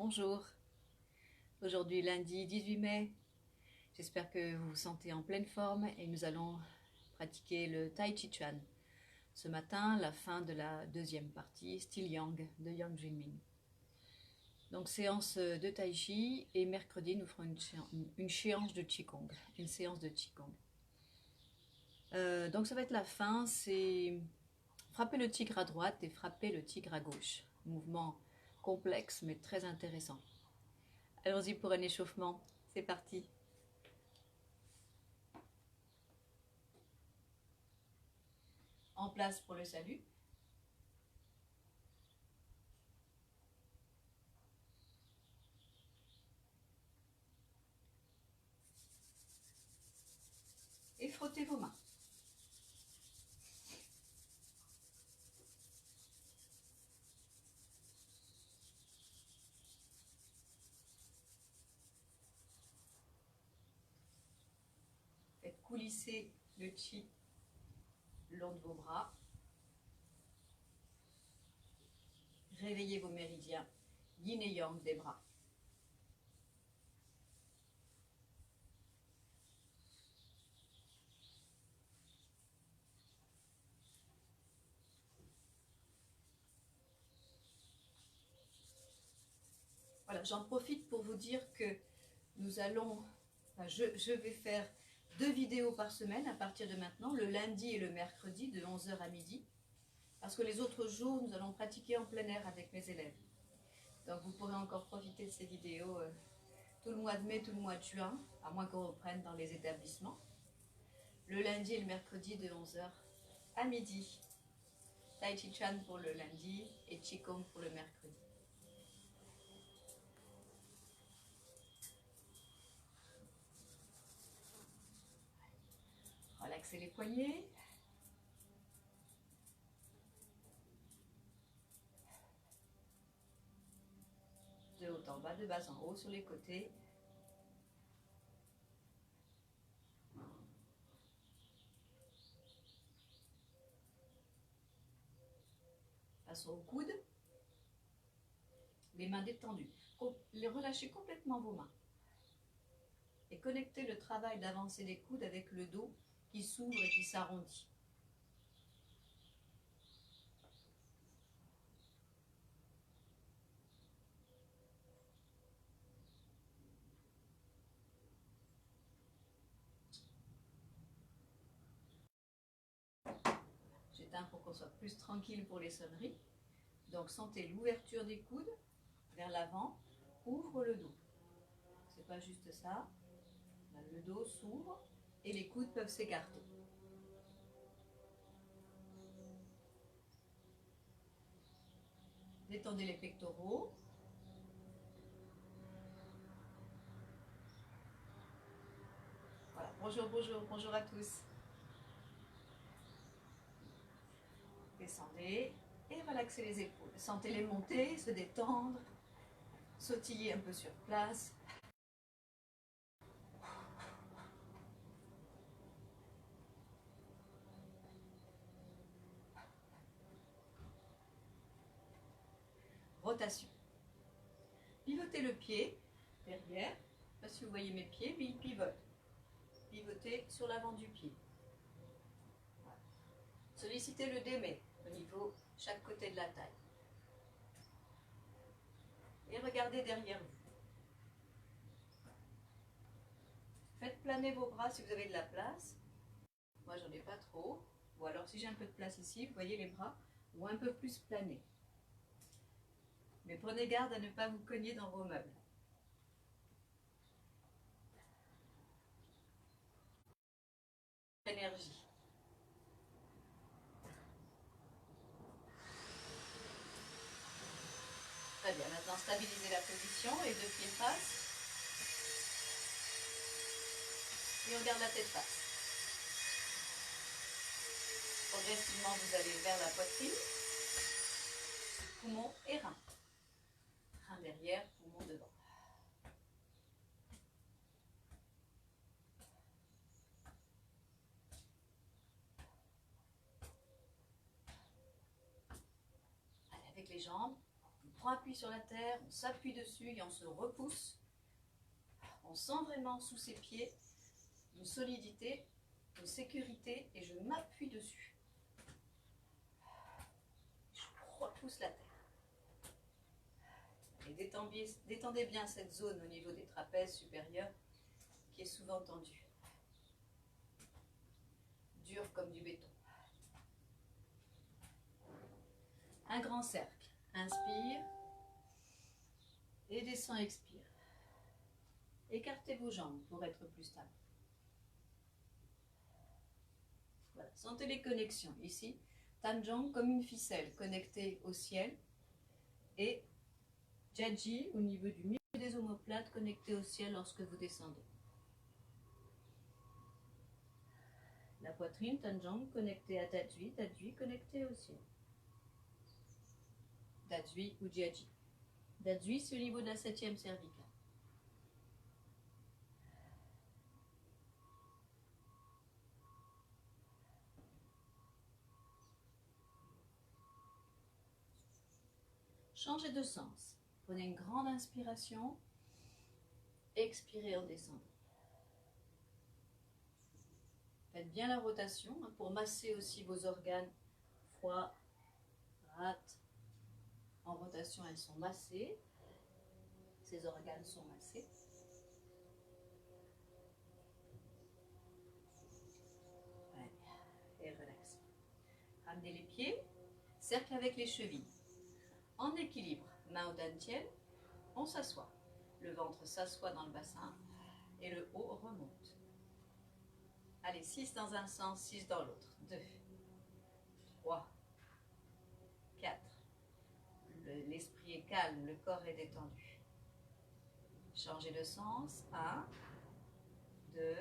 Bonjour, aujourd'hui lundi 18 mai, j'espère que vous vous sentez en pleine forme et nous allons pratiquer le Tai Chi Chuan. Ce matin, la fin de la deuxième partie, Still Young, de Young Dreaming. Donc séance de Tai Chi et mercredi nous ferons une séance de Qigong, une séance de Qigong. Donc ça va être la fin, c'est frapper le tigre à droite et frapper le tigre à gauche. Mouvement complexe mais très intéressant. Allons-y pour un échauffement, c'est parti. En place pour le salut. Et frottez vos mains. Faites coulisser le chi le long de vos bras. Réveillez vos méridiens yin et yang des bras. Voilà, j'en profite pour vous dire que nous allons, je vais faire 2 vidéos par semaine à partir de maintenant, le lundi et le mercredi de 11 h à midi, parce que les autres jours, nous allons pratiquer en plein air avec mes élèves. Donc vous pourrez encore profiter de ces vidéos tout le mois de mai, tout le mois de juin, à moins qu'on reprenne dans les établissements. Le lundi et le mercredi de 11 h à midi. Tai Chi Chuan pour le lundi et Qigong pour le mercredi. Relaxez les poignets. De haut en bas, de bas en haut, sur les côtés. Passons au coude. Les mains détendues. Relâchez complètement vos mains. Et connectez le travail d'avancée des coudes avec le dos qui s'ouvre et qui s'arrondit. J'éteins pour qu'on soit plus tranquille pour les sonneries. Donc sentez l'ouverture des coudes vers l'avant, ouvre le dos. C'est pas juste ça. Là, le dos s'ouvre et les coudes peuvent s'écarter. Détendez les pectoraux. Voilà, bonjour, bonjour, bonjour à tous. Descendez et relaxez les épaules. Sentez-les monter, se détendre, sautiller un peu sur place. Rotation. Pivotez le pied derrière. Je ne sais pas si vous voyez mes pieds, mais ils pivotent. Pivotez sur l'avant du pied. Voilà. Sollicitez le démé au niveau chaque côté de la taille. Et regardez derrière vous. Faites planer vos bras si vous avez de la place. Moi, j'en ai pas trop. Ou alors, si j'ai un peu de place ici, vous voyez, les bras vont un peu plus planer. Mais prenez garde à ne pas vous cogner dans vos meubles. Énergie. Très bien, maintenant stabilisez la position, les 2 pieds face. Et on garde la tête face. Progressivement, vous allez vers la poitrine, poumon et rein. Rein derrière, poumon devant. Allez, avec les jambes, vous prend appui sur la terre, on s'appuie dessus et on se repousse. On sent vraiment sous ses pieds une solidité, une sécurité et je m'appuie dessus. Je repousse la terre. Et détendez bien cette zone au niveau des trapèzes supérieurs qui est souvent tendue. Dur comme du béton. Un grand cercle. Inspire et descend, expire. Écartez vos jambes pour être plus stable. Voilà. Sentez les connexions ici. Tanjong comme une ficelle connectée au ciel et Jaji au niveau du milieu des omoplates connecté au ciel lorsque vous descendez. La poitrine, Tanjong connectée à Dajui, Dajui connecté au ciel. Dajui ou Jaji. Dajui c'est au niveau de la 7e cervicale. Changez de sens. Prenez une grande inspiration. Expirez en descendant. Faites bien la rotation pour masser aussi vos organes. Foie, rate. En rotation, elles sont massées. Ces organes sont massés. Ouais. Et relaxez. Ramenez les pieds. Cercle avec les chevilles. En équilibre, main au dantiel, on s'assoit. Le ventre s'assoit dans le bassin et le haut remonte. Allez, 6 dans un sens, 6 dans l'autre. 2, 3, 4. L'esprit est calme, le corps est détendu. Changez de sens. 1, 2.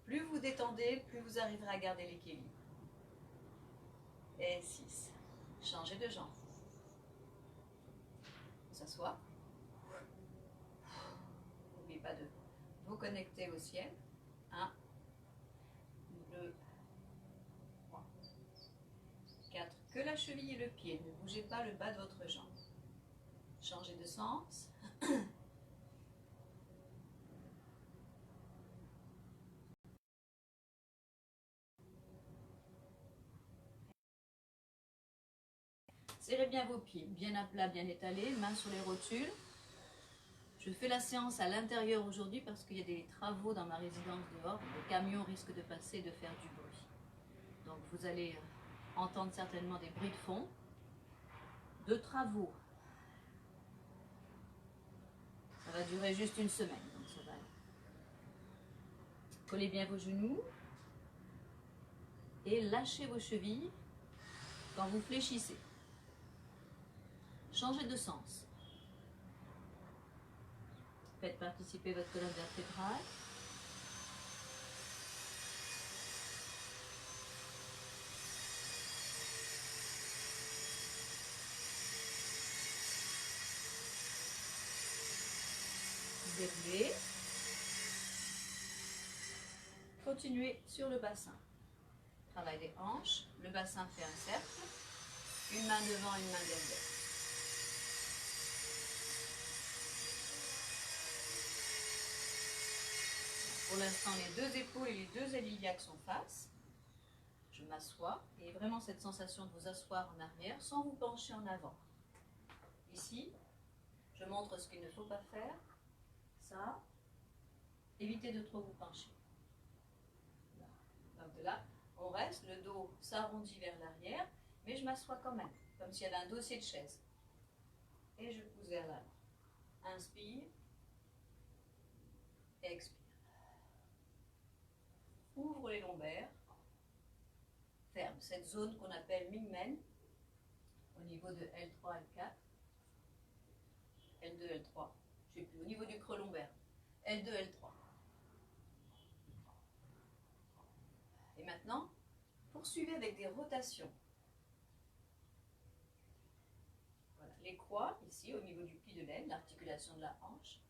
Plus vous détendez, plus vous arriverez à garder l'équilibre. Et 6. Changez de jambe. On s'assoit. N'oubliez pas de vous connecter au ciel. 1, 2, 3, 4. Que la cheville et le pied. Ne bougez pas le bas de votre jambe. Changez de sens. Serrez bien vos pieds, bien à plat, bien étalés, mains sur les rotules. Je fais la séance à l'intérieur aujourd'hui parce qu'il y a des travaux dans ma résidence dehors. Le camion risque de passer et de faire du bruit. Donc vous allez entendre certainement des bruits de fond, de travaux. Ça va durer juste une semaine, donc ça va. Collez bien vos genoux et lâchez vos chevilles quand vous fléchissez. Changez de sens. Faites participer votre colonne vertébrale. Déroulez. Continuez sur le bassin. Travail des hanches. Le bassin fait un cercle. Une main devant, une main derrière. Pour l'instant, les deux épaules et les deux ailes iliaques sont face. Je m'assois et vraiment cette sensation de vous asseoir en arrière sans vous pencher en avant. Ici, je montre ce qu'il ne faut pas faire. Ça, évitez de trop vous pencher. Donc de là, on reste, le dos s'arrondit vers l'arrière, mais je m'assois quand même, comme s'il y avait un dossier de chaise. Et je pousse vers l'avant. Inspire, expire. Ouvre les lombaires, ferme cette zone qu'on appelle Mingmen, au niveau de L3, L4, L2, L3, je ne sais plus, au niveau du creux lombaire, L2, L3. Et maintenant, poursuivez avec des rotations. Voilà, les croix, ici, au niveau du pli de l'aine, l'articulation de la hanche,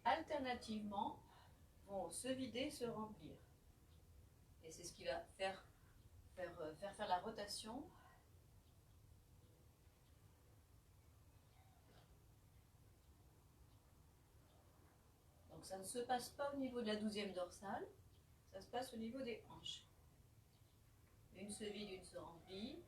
alternativement, vont se vider, se remplir. Et c'est ce qui va faire la rotation Donc ça ne se passe pas au niveau de la 12e dorsale, ça se passe au niveau des hanches. Une se vide, une se remplit.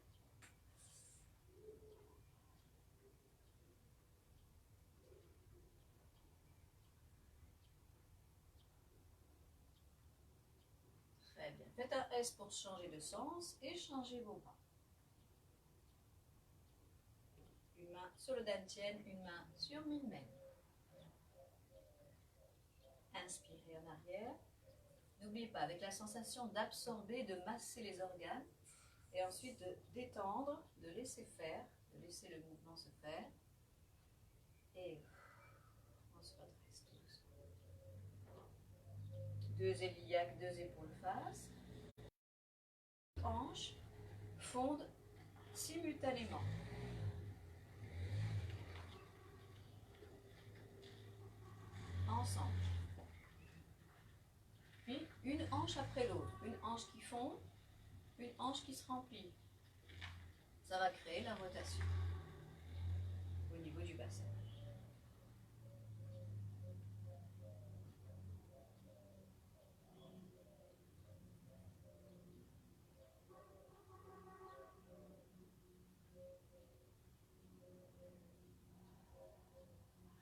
Très bien. Faites un S pour changer de sens et changez vos bras. Une main sur le dantian, une main sur Milmen. Inspirez en arrière. N'oubliez pas, avec la sensation d'absorber, de masser les organes, et ensuite de détendre, de laisser faire, de laisser le mouvement se faire. Et on se redresse tous. Deux iliaques, deux épaules face. Hanches fondent simultanément. Ensemble. Puis une hanche après l'autre. Une hanche qui fond, une hanche qui se remplit. Ça va créer la rotation au niveau du bassin.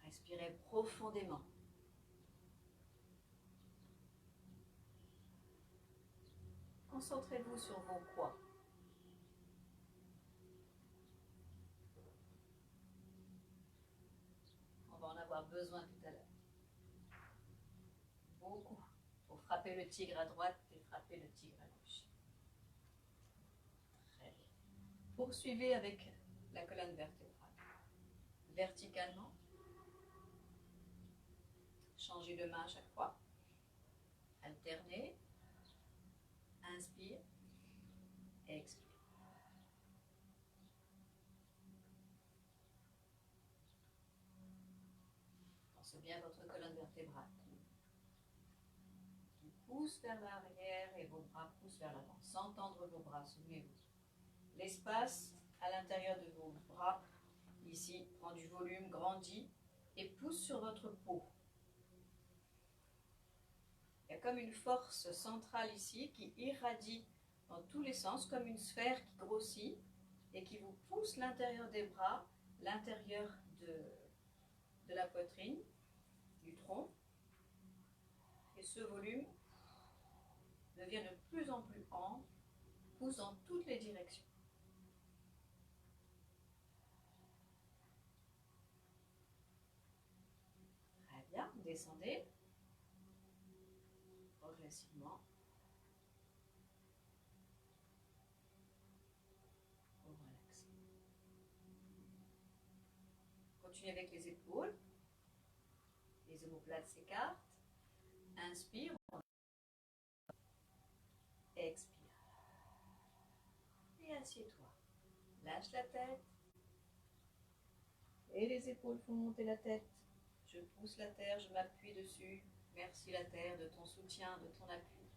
Respirez profondément. Concentrez-vous sur vos poids. On va en avoir besoin tout à l'heure. Beaucoup. Pour frapper le tigre à droite et frapper le tigre à gauche. Très bien. Poursuivez avec la colonne vertébrale. Verticalement. Changez de main à chaque fois. Alternez. Inspire. Expire. Pensez bien à votre colonne vertébrale. Qui pousse vers l'arrière et vos bras poussent vers l'avant. Sans tendre vos bras, souvenez-vous. L'espace à l'intérieur de vos bras, ici, prend du volume, grandit et pousse sur votre peau. Il y a comme une force centrale ici qui irradie dans tous les sens, comme une sphère qui grossit et qui vous pousse l'intérieur des bras, l'intérieur de la poitrine, du tronc. Et ce volume devient de plus en plus ample, pousse dans toutes les directions. Très bien, descendez progressivement. Vous relaxez. Continuez avec les épaules. Les omoplates s'écartent. Inspire. Expire. Et assieds-toi. Lâche la tête. Et les épaules font monter la tête. Je pousse la terre, je m'appuie dessus. Merci la terre de ton soutien, de ton appui.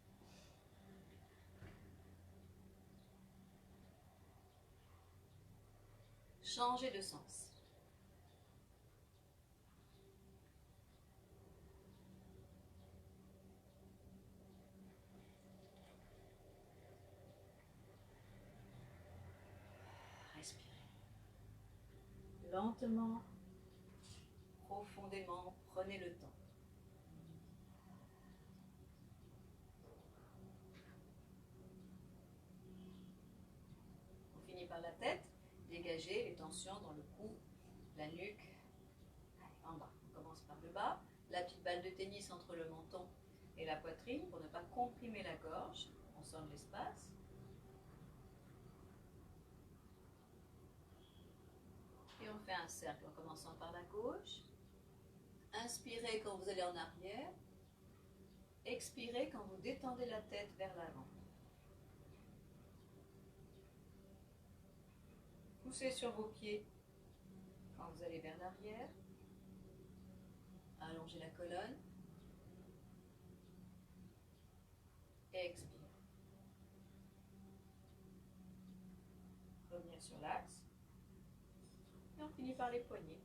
Changez de sens. Respirez. Lentement, profondément, prenez le temps. On finit par la tête. Dégagez les tensions dans le cou, la nuque. Allez, en bas. On commence par le bas. La petite balle de tennis entre le menton et la poitrine pour ne pas comprimer la gorge. On sonde l'espace. Et on fait un cercle en commençant par la gauche. Inspirez quand vous allez en arrière. Expirez quand vous détendez la tête vers l'avant. Poussez sur vos pieds quand vous allez vers l'arrière. Allongez la colonne. Expire. Revenir sur l'axe. Et on finit par les poignets.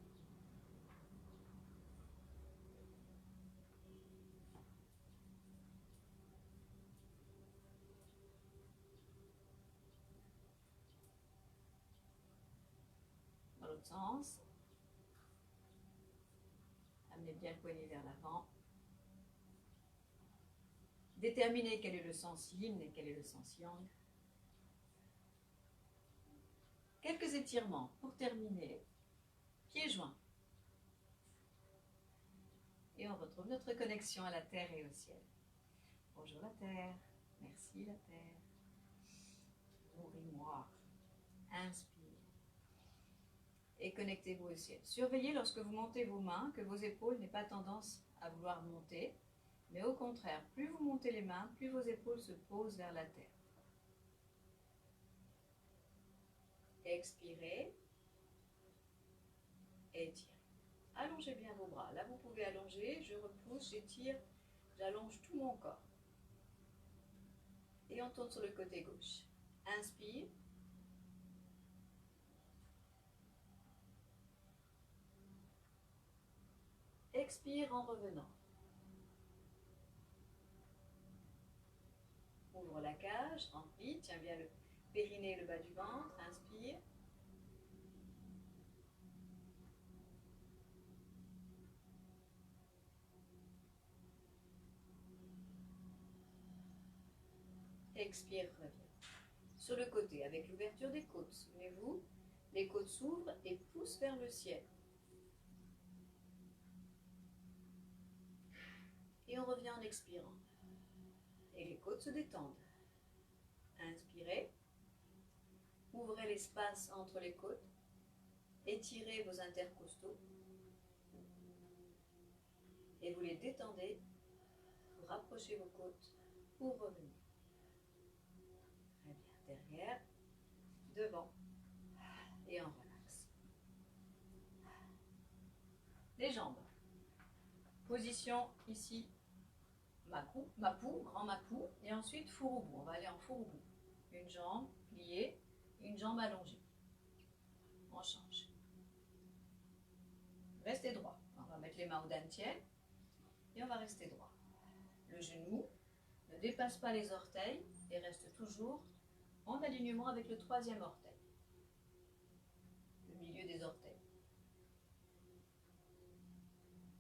l'autre sens. Amenez bien le poignet vers l'avant. Déterminez quel est le sens yin et quel est le sens yang. Quelques étirements pour terminer. Pieds joints. Et on retrouve notre connexion à la terre et au ciel. Bonjour la terre. Merci la terre. Nourris-moi. Inspire. Et connectez-vous au ciel. Surveillez lorsque vous montez vos mains que vos épaules n'aient pas tendance à vouloir monter. Mais au contraire, plus vous montez les mains, plus vos épaules se posent vers la terre. Expirez. Étirez. Allongez bien vos bras. Là, vous pouvez allonger. Je repousse, j'étire, j'allonge tout mon corps. Et on tourne sur le côté gauche. Inspire. Expire en revenant. Ouvre la cage, remplis, tiens bien le périnée et le bas du ventre. Inspire. Expire, reviens. Sur le côté, avec l'ouverture des côtes, souvenez-vous, les côtes s'ouvrent et poussent vers le ciel. Et on revient en expirant. Et les côtes se détendent. Inspirez. Ouvrez l'espace entre les côtes. Étirez vos intercostaux. Et vous les détendez. Vous rapprochez vos côtes pour revenir. Très bien. Derrière, devant. Et on relaxe. Les jambes. Position ici. Mapou, grand mapou. Et ensuite fourou-bou. On va aller en fourou-bou. Une jambe pliée, une jambe allongée. On change. Restez droit. On va mettre les mains au dantian et on va rester droit. Le genou ne dépasse pas les orteils et reste toujours en alignement avec le troisième orteil. Le milieu des orteils.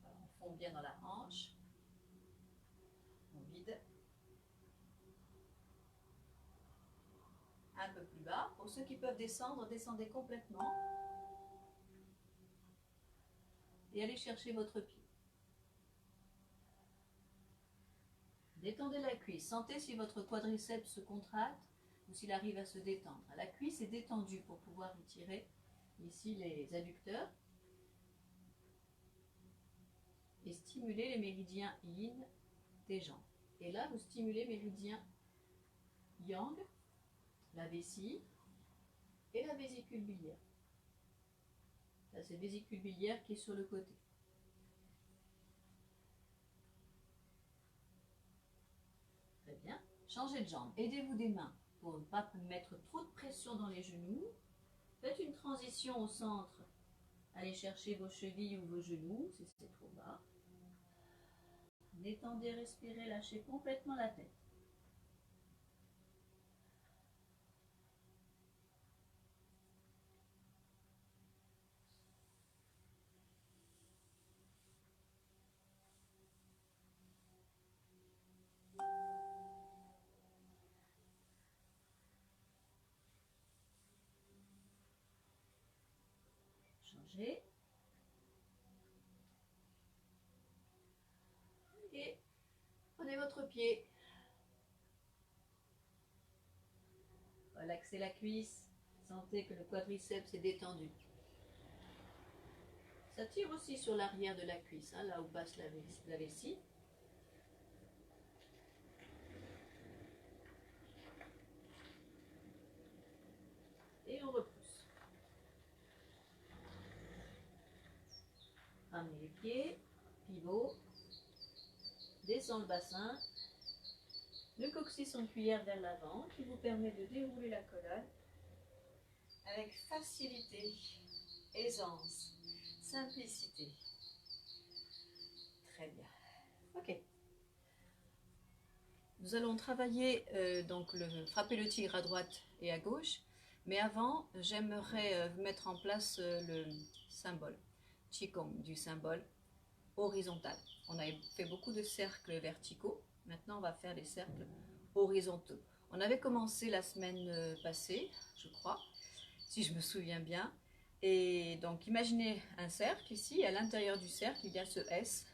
Alors, on fond bien dans la hanche. On vide. Un peu plus bas. Pour ceux qui peuvent descendre, descendez complètement. Et allez chercher votre pied. Détendez la cuisse. Sentez si votre quadriceps se contracte ou s'il arrive à se détendre. La cuisse est détendue pour pouvoir étirer ici les adducteurs et stimuler les méridiens yin des jambes. Et là, vous stimulez méridien yang, la vessie et la vésicule biliaire. Là, c'est la vésicule biliaire qui est sur le côté. Très bien. Changez de jambe. Aidez-vous des mains pour ne pas mettre trop de pression dans les genoux. Faites une transition au centre. Allez chercher vos chevilles ou vos genoux si c'est trop bas. Détendez, respirez, lâchez complètement la tête. Changez. Et prenez votre pied. Relaxez la cuisse. Sentez que le quadriceps est détendu. Ça tire aussi sur l'arrière de la cuisse, hein, là où passe la vessie. Et on repousse. Ramenez les pieds, pivot, descend le bassin, le coccyx en cuillère vers l'avant qui vous permet de dérouler la colonne avec facilité, aisance, simplicité. Très bien. Ok. Nous allons travailler, frapper le tigre à droite et à gauche. Mais avant, j'aimerais mettre en place le symbole Qigong, du symbole horizontal. On a fait beaucoup de cercles verticaux, maintenant on va faire des cercles horizontaux. On avait commencé la semaine passée, je crois, si je me souviens bien. Et donc imaginez un cercle ici, à l'intérieur du cercle il y a ce S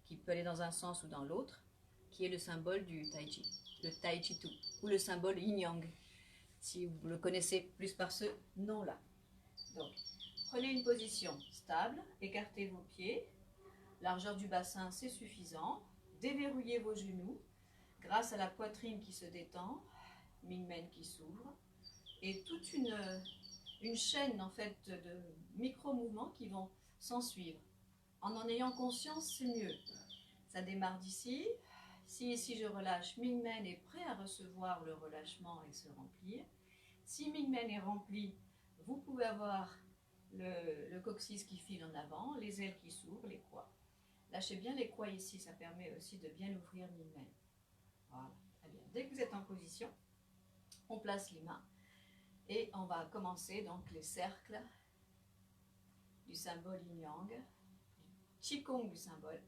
qui peut aller dans un sens ou dans l'autre, qui est le symbole du Tai Chi, le Tai Chi Tu, ou le symbole Yin Yang, si vous le connaissez plus par ce nom-là. Donc, prenez une position stable, écartez vos pieds, largeur du bassin c'est suffisant, déverrouillez vos genoux, grâce à la poitrine qui se détend, Mingmen qui s'ouvre, et toute une chaîne en fait de micro-mouvements qui vont s'en suivre. En ayant conscience, c'est mieux. Ça démarre d'ici. Si ici je relâche, Mingmen est prêt à recevoir le relâchement et se remplir. Si Mingmen est rempli, vous pouvez avoir le coccyx qui file en avant, les ailes qui s'ouvrent, les coudes. Lâchez bien les coudes ici, ça permet aussi de bien ouvrir Mingmen. Voilà, très bien. Dès que vous êtes en position, on place les mains et on va commencer donc les cercles du symbole Yin Yang, du Qigong du symbole,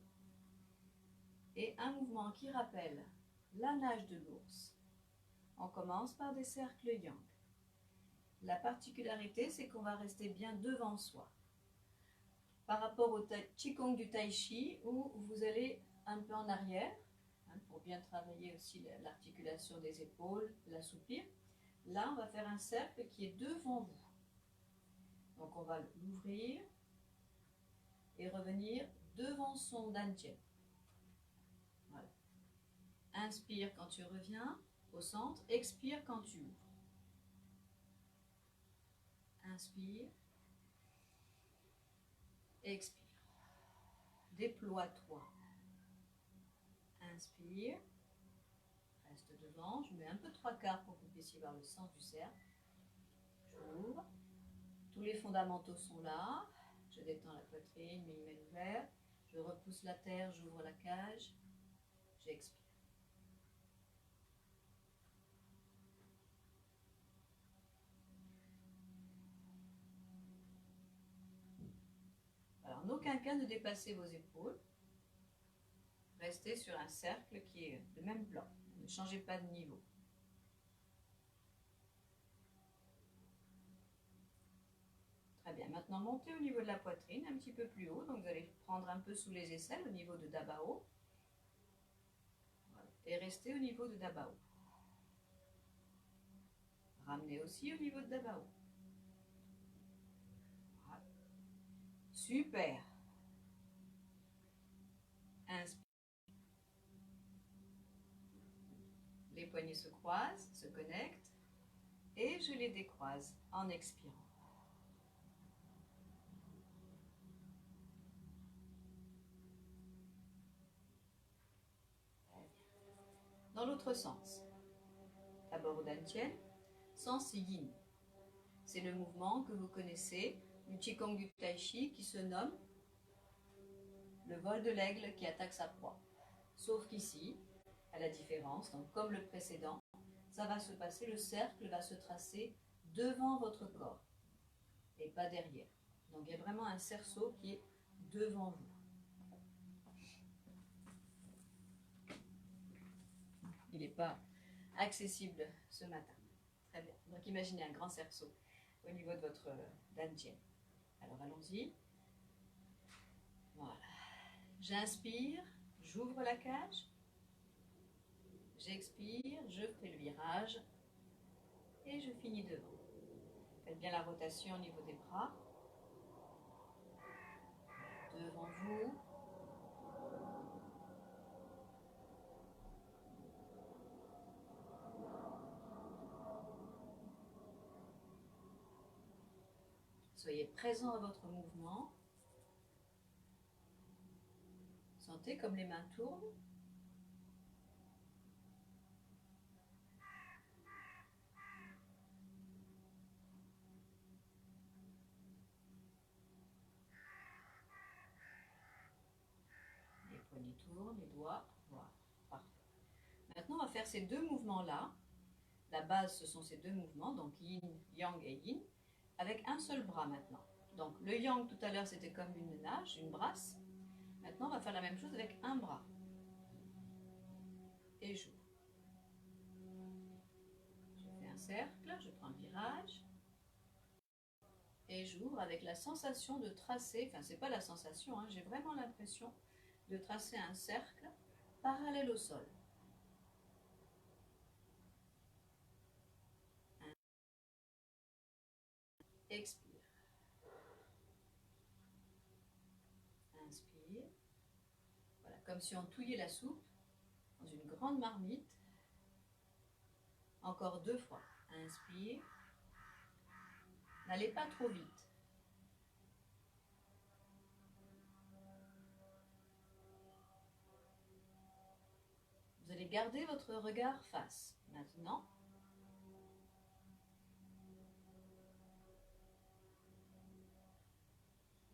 et un mouvement qui rappelle la nage de l'ours. On commence par des cercles Yang. La particularité, c'est qu'on va rester bien devant soi. Par rapport au Qigong du Tai Chi, où vous allez un peu en arrière, pour bien travailler aussi l'articulation des épaules, l'assouplir. Là, on va faire un cercle qui est devant vous. Donc, on va l'ouvrir et revenir devant son dantian. Voilà. Inspire quand tu reviens au centre, expire quand tu ouvres. Inspire, expire. Déploie-toi. Inspire, reste devant. Je mets un peu 3/4 pour que vous puissiez voir le centre du cercle. J'ouvre. Tous les fondamentaux sont là. Je détends la poitrine, mes mains ouvertes. Je repousse la terre, j'ouvre la cage. J'expire. Alors, en aucun cas ne dépassez vos épaules. Restez sur un cercle qui est de même plan. Ne changez pas de niveau. Très bien. Maintenant, montez au niveau de la poitrine, un petit peu plus haut. Donc, vous allez prendre un peu sous les aisselles au niveau de Dabao. Voilà. Et restez au niveau de Dabao. Ramenez aussi au niveau de Dabao. Voilà. Super. Inspire. Les poignets se croisent, se connectent. Et je les décroise en expirant. Dans l'autre sens. D'abord au dantian, sens yin. C'est le mouvement que vous connaissez du Qigong du Tai Chi qui se nomme le vol de l'aigle qui attaque sa proie. Sauf qu'ici, à la différence, donc comme le précédent, ça va se passer, le cercle va se tracer devant votre corps et pas derrière. Donc il y a vraiment un cerceau qui est devant vous. Il n'est pas accessible ce matin. Très bien. Donc imaginez un grand cerceau au niveau de votre dantian. Alors allons-y. Voilà. J'inspire, j'ouvre la cage. J'expire, je fais le virage et je finis devant. Faites bien la rotation au niveau des bras. Devant vous. Soyez présent à votre mouvement. Sentez comme les mains tournent. Les poignets tournent, les doigts. Voilà, parfait. Maintenant, on va faire ces deux mouvements-là, La base, ce sont ces deux mouvements, donc yin, yang et yin, avec un seul bras maintenant. Donc le yang tout à l'heure, c'était comme une nage, une brasse. Maintenant, on va faire la même chose avec un bras. Et j'ouvre. Je fais un cercle, je prends un virage. Et j'ouvre avec la sensation de tracer, enfin c'est pas la sensation, hein, j'ai vraiment l'impression de tracer un cercle parallèle au sol. Expire. Inspire. Voilà, comme si on touillait la soupe dans une grande marmite. Encore 2 fois. Inspire. N'allez pas trop vite. Vous allez garder votre regard face. Maintenant,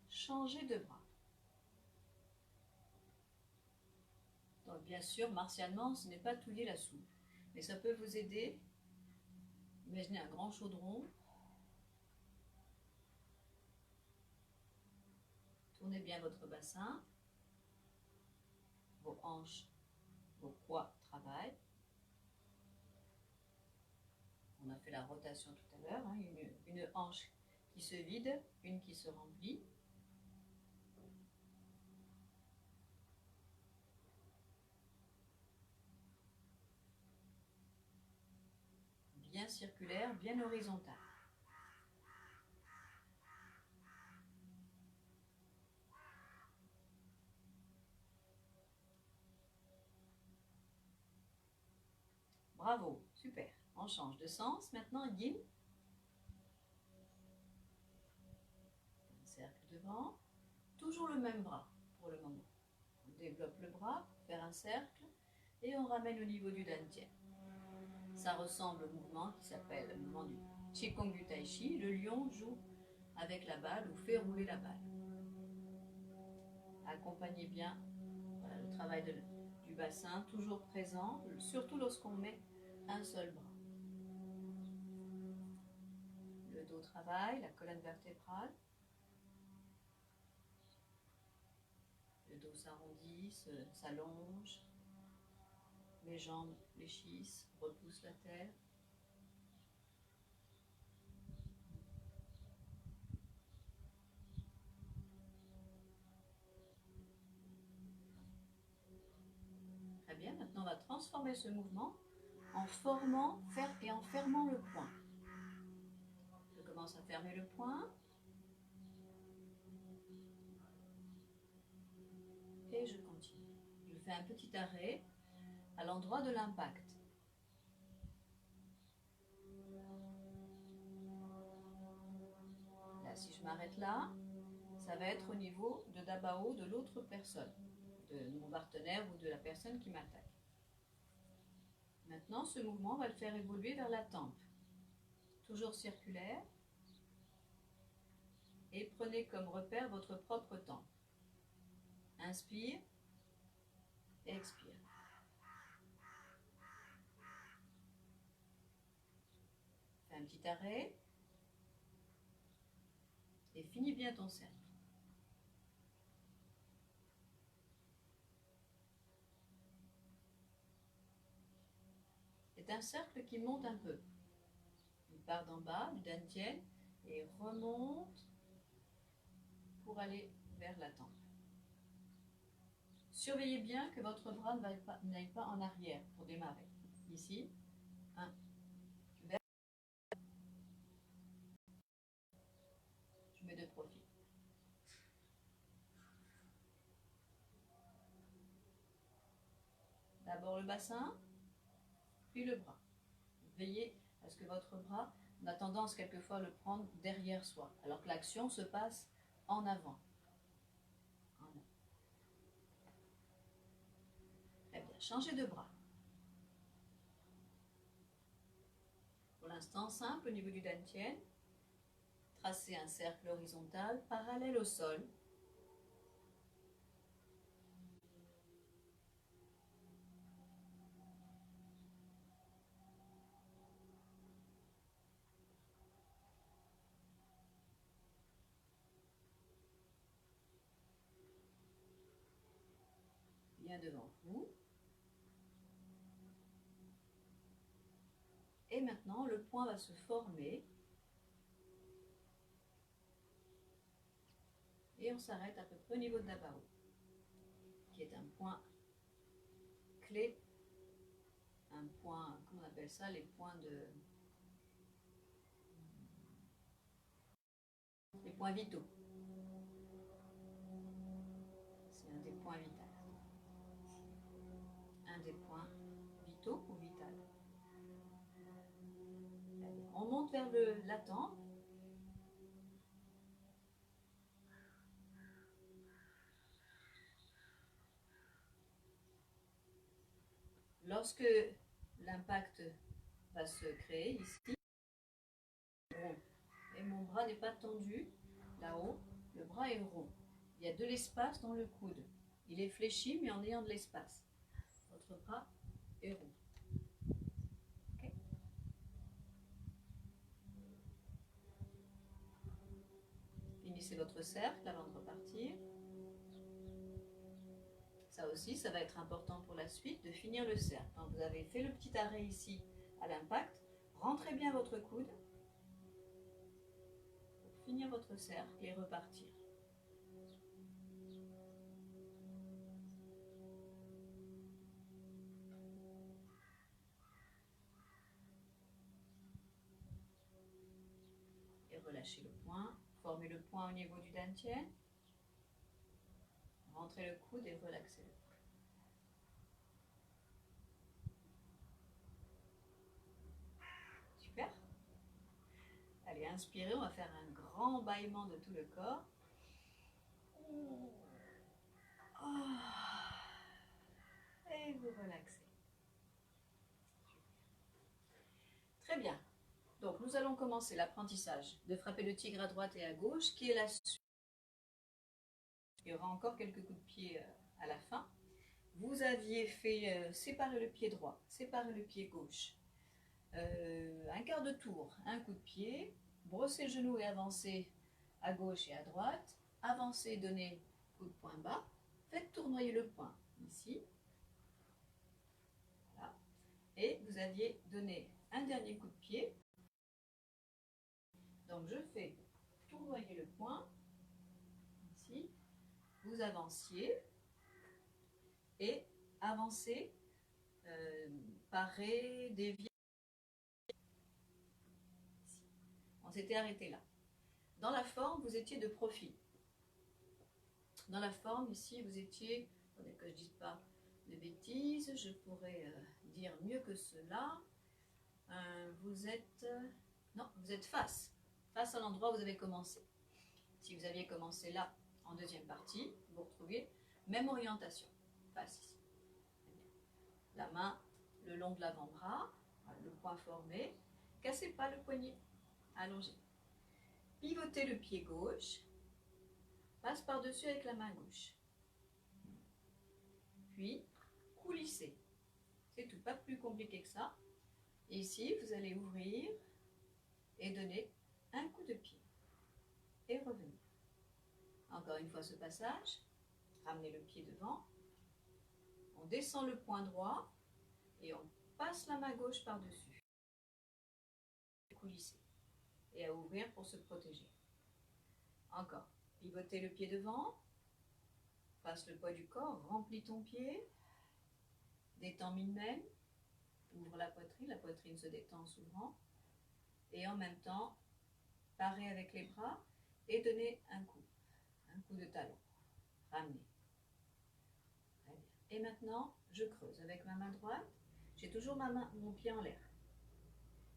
changez de bras. Donc bien sûr, martialement, ce n'est pas touiller la soupe. Mais ça peut vous aider. Imaginez un grand chaudron. Tournez bien votre bassin. Vos hanches, vos poids travaillent. On a fait la rotation tout à l'heure. Hein, une hanche qui se vide, une qui se remplit. Bien circulaire, bien horizontale. Bravo, super. On change de sens. Maintenant, yin. Un cercle devant. Toujours le même bras pour le moment. On développe le bras pour faire un cercle et on ramène au niveau du dantian. Ça ressemble au mouvement qui s'appelle le mouvement du Qigong du Tai Chi. Le lion joue avec la balle ou fait rouler la balle. Accompagnez bien voilà, le travail du bassin, toujours présent, surtout lorsqu'on met un seul bras. Le dos travaille, la colonne vertébrale. Le dos s'arrondit, s'allonge. Les jambes fléchissent, repoussent la terre. Très bien, maintenant on va transformer ce mouvement en formant et en fermant le poing. Je commence à fermer le poing. Et je continue. Je fais un petit arrêt à l'endroit de l'impact. Là, si je m'arrête là, ça va être au niveau de Dabao de l'autre personne, de mon partenaire ou de la personne qui m'attaque. Maintenant, ce mouvement, on va le faire évoluer vers la tempe. Toujours circulaire. Et prenez comme repère votre propre tempe. Inspire, expire. Fais un petit arrêt. Et finis bien ton cercle. C'est un cercle qui monte un peu. Il part d'en bas, du dantian, et remonte pour aller vers la tempe. Surveillez bien que votre bras n'aille pas en arrière pour démarrer. Ici, 1, vers. Je mets de profil. D'abord le bassin, puis le bras. Veillez à ce que votre bras, on a tendance quelquefois à le prendre derrière soi, alors que l'action se passe en avant. Très bien, changez de bras. Pour l'instant, simple au niveau du dantian. Tracez un cercle horizontal parallèle au sol. bien devant vous. Et maintenant, le point va se former. Et on s'arrête à peu près au niveau de la barre, qui est un point clé, un point, comment on appelle ça, les points vitaux. C'est un des points vitaux. Un des points vitaux ou vital. On monte vers la tempe. Lorsque l'impact va se créer ici, et mon bras n'est pas tendu, là-haut, le bras est rond. Il y a de l'espace dans le coude. Il est fléchi, mais en ayant de l'espace. Votre bras est rond. Okay. Finissez votre cercle avant de repartir. Ça aussi, ça va être important pour la suite de finir le cercle. Quand vous avez fait le petit arrêt ici à l'impact, rentrez bien votre coude pour finir votre cercle et repartir. Et relâchez le poing, formez le poing au niveau du dantian, rentrez le coude et relaxez le. Super. Allez, inspirez, on va faire un grand bâillement de tout le corps. Et vous relaxez. Très bien. Donc, nous allons commencer l'apprentissage de frapper le tigre à droite et à gauche, qui est la suite. Il y aura encore quelques coups de pied à la fin. Vous aviez fait séparer le pied droit, séparer le pied gauche. Un quart de tour, un coup de pied, brosser le genou et avancer à gauche et à droite, avancer, donner coup de poing bas, faites tournoyer le poing ici. Voilà. Et vous aviez donné un dernier coup de pied. Donc je fais tournoyer le poing ici, vous avanciez et avancez, parer, dévier. On s'était arrêté là. Dans la forme, vous étiez de profil. Dans la forme, ici, vous étiez, attendez que je ne dise pas de bêtises, je pourrais dire mieux que cela. Vous êtes, non, vous êtes face à l'endroit où vous avez commencé. Si vous aviez commencé là, en deuxième partie, vous retrouvez même orientation, face ici. La main le long de l'avant-bras, le poing formé, cassez pas le poignet, allongez. Pivotez le pied gauche, passe par-dessus avec la main gauche. Puis, coulissez. C'est tout, pas plus compliqué que ça. Et ici, vous allez ouvrir et donner un coup de pied. Et revenir. Encore une fois ce passage. Ramenez le pied devant. On descend le poing droit et on passe la main gauche par-dessus. Coulissez. Et à ouvrir pour se protéger. Encore. Pivotez le pied devant. Passe le poids du corps. Remplis ton pied. Détends mine-même. Ouvre la poitrine se détend en s'ouvrant. Et en même temps, parez avec les bras et donnez un coup de talon. Ramenez. Très bien. Et maintenant, je creuse avec ma main droite. J'ai toujours mon pied en l'air.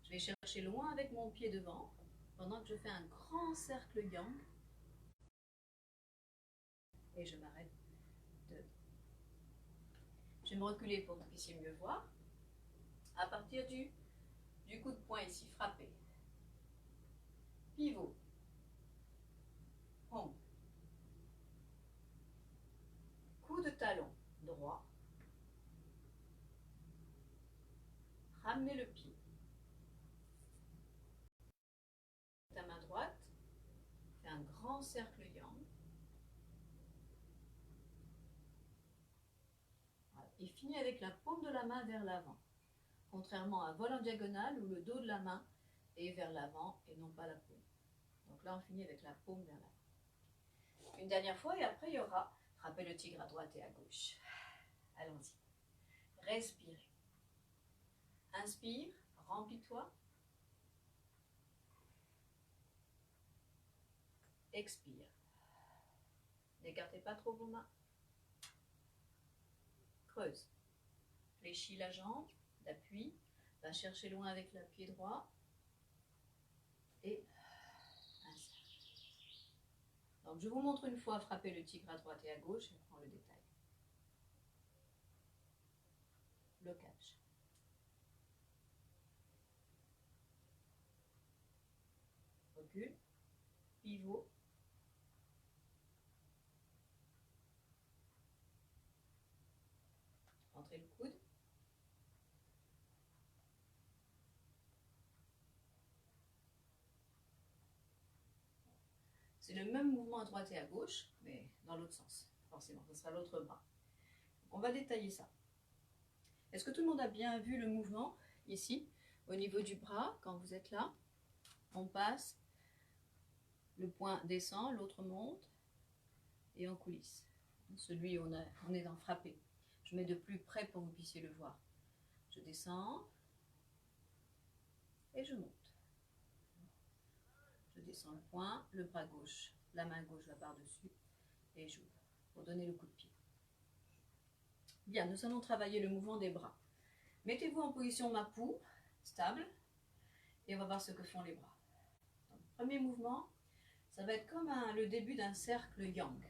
Je vais chercher loin avec mon pied devant pendant que je fais un grand cercle yang. Et je m'arrête. Je vais me reculer pour que vous puissiez mieux voir. À partir du coup de poing ici, frappez. Pivot. Pompe. Coup de talon droit. Ramenez le pied. Ta main droite. Fais un grand cercle yang. et finit avec la paume de la main vers l'avant. Contrairement à un vol en diagonale où le dos de la main est vers l'avant et non pas la paume. Donc là, on finit avec la paume vers l'avant. Une dernière fois et après, il y aura frapper le tigre à droite et à gauche. Allons-y. Respire. Inspire, remplis-toi. Expire. N'écartez pas trop vos mains. Creuse. Fléchis la jambe d'appui. Va chercher loin avec le pied droit. Et insère. Donc je vous montre une fois frapper le tigre à droite et à gauche et on prend le détail. Blocage. Recule. Pivot. Entrez le coude. C'est le même mouvement à droite et à gauche, mais dans l'autre sens. Forcément, ce sera l'autre bras. On va détailler ça. Est-ce que tout le monde a bien vu le mouvement ici, au niveau du bras, quand vous êtes là? On passe, le poing descend, l'autre monte, et on coulisse. Celui où on est dans frappé. Je mets de plus près pour que vous puissiez le voir. Je descends, et je monte. Je descends le poing, le bras gauche, la main gauche va par-dessus, et j'ouvre, pour donner le coup de pied. Bien, nous allons travailler le mouvement des bras. Mettez-vous en position Mapu, stable, et on va voir ce que font les bras. Donc, premier mouvement, ça va être comme le début d'un cercle yang.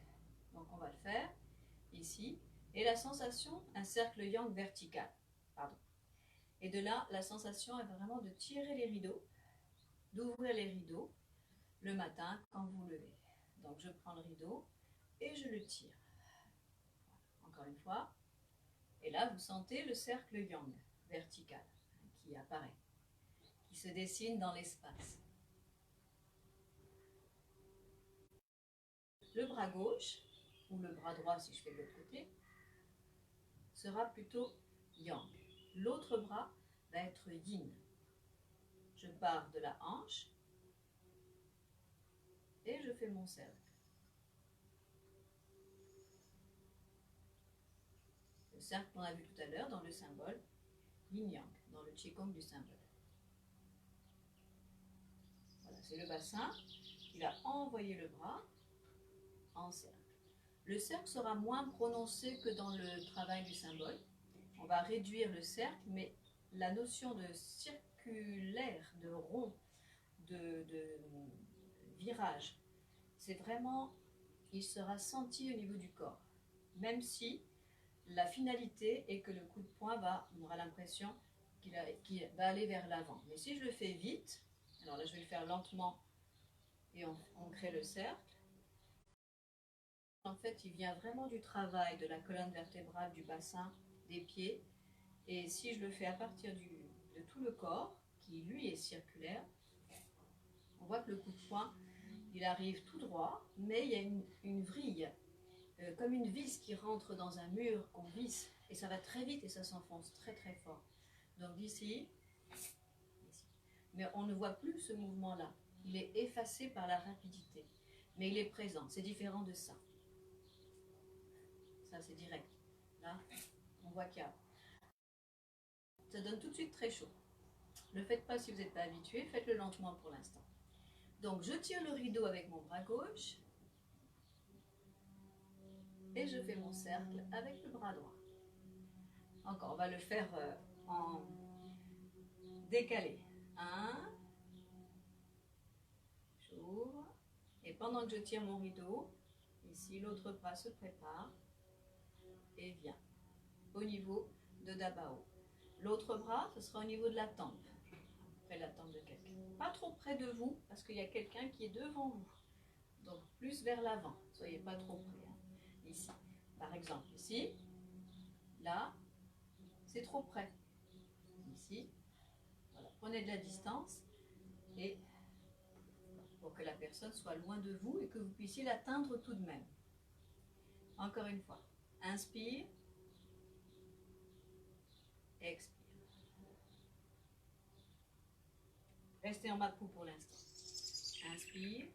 Donc on va le faire ici, et la sensation, un cercle yang vertical. Pardon. Et de là, la sensation est vraiment de tirer les rideaux, d'ouvrir les rideaux le matin quand vous vous levez. Donc je prends le rideau et je le tire. Encore une fois. Et là, vous sentez le cercle yang vertical qui apparaît, qui se dessine dans l'espace. Le bras gauche, ou le bras droit si je fais de l'autre côté, sera plutôt yang. L'autre bras va être yin. Je pars de la hanche et je fais mon cercle. Le cercle qu'on a vu tout à l'heure dans le symbole yin-yang, dans le Qigong du symbole. Voilà, c'est le bassin qui va envoyer le bras en cercle. Le cercle sera moins prononcé que dans le travail du symbole. On va réduire le cercle, mais la notion de circulaire, de rond, de virage, c'est vraiment, il sera senti au niveau du corps. Même si la finalité est que le coup de poing on aura l'impression qu'il va aller vers l'avant. Mais si je le fais vite, alors là je vais le faire lentement et on crée le cercle. En fait, il vient vraiment du travail de la colonne vertébrale, du bassin, des pieds. Et si je le fais à partir de tout le corps, qui lui est circulaire, on voit que le coup de poing, il arrive tout droit, mais il y a une vrille, comme une vis qui rentre dans un mur qu'on visse, et ça va très vite et ça s'enfonce très très fort. Donc d'ici, mais on ne voit plus ce mouvement-là. Il est effacé par la rapidité, mais il est présent. C'est différent de ça. Ça, c'est direct. Là, on voit qu'il y a... Ça donne tout de suite très chaud. Ne le faites pas si vous n'êtes pas habitué, faites-le lentement pour l'instant. Donc, je tire le rideau avec mon bras gauche et je fais mon cercle avec le bras droit. Encore, on va le faire en décalé. 1, j'ouvre, et pendant que je tire mon rideau, ici, l'autre bras se prépare et vient au niveau de Dabao. L'autre bras, ce sera au niveau de la tempe, près de la tempe de quelqu'un. Pas trop près de vous, parce qu'il y a quelqu'un qui est devant vous. Donc, plus vers l'avant. Soyez pas trop près. Hein. Ici, par exemple, ici, là, c'est trop près. Ici, voilà. Prenez de la distance et pour que la personne soit loin de vous et que vous puissiez l'atteindre tout de même. Encore une fois, inspire, expire. Restez en mappou pour l'instant. Inspire,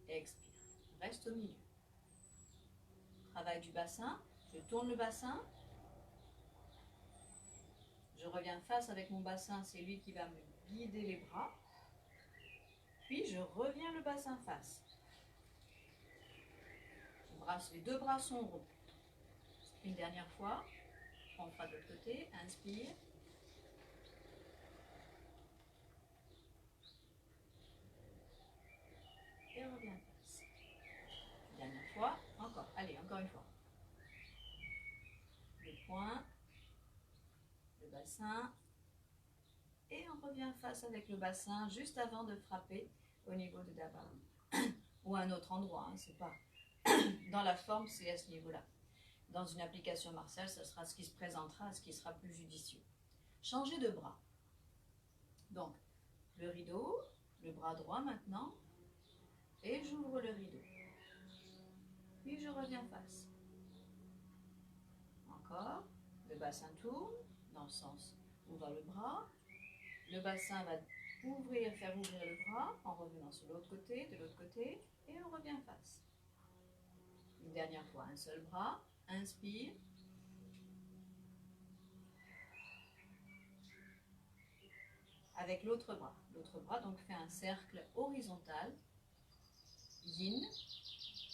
expire. Reste au milieu. Travail du bassin. Je tourne le bassin. Je reviens face avec mon bassin, c'est lui qui va me guider les bras. Puis je reviens le bassin face. Les deux bras sont ronds. Une dernière fois, on fera de l'autre côté. Inspire. Et on revient face. Une dernière fois, encore. Allez, encore une fois. Le poing, le bassin. Et on revient face avec le bassin juste avant de frapper au niveau de d'abord. Ou à un autre endroit, hein, c'est pas. Dans la forme, c'est à ce niveau-là. Dans une application martiale, ce sera ce qui se présentera, ce qui sera plus judicieux. Changer de bras. Donc, le rideau, le bras droit maintenant, et j'ouvre le rideau. Puis je reviens face. Encore, le bassin tourne dans le sens où va le bras. Le bassin va faire ouvrir le bras en revenant sur l'autre côté, de l'autre côté, et on revient face. Une dernière fois, un seul bras, inspire. Avec l'autre bras. L'autre bras donc fait un cercle horizontal, yin,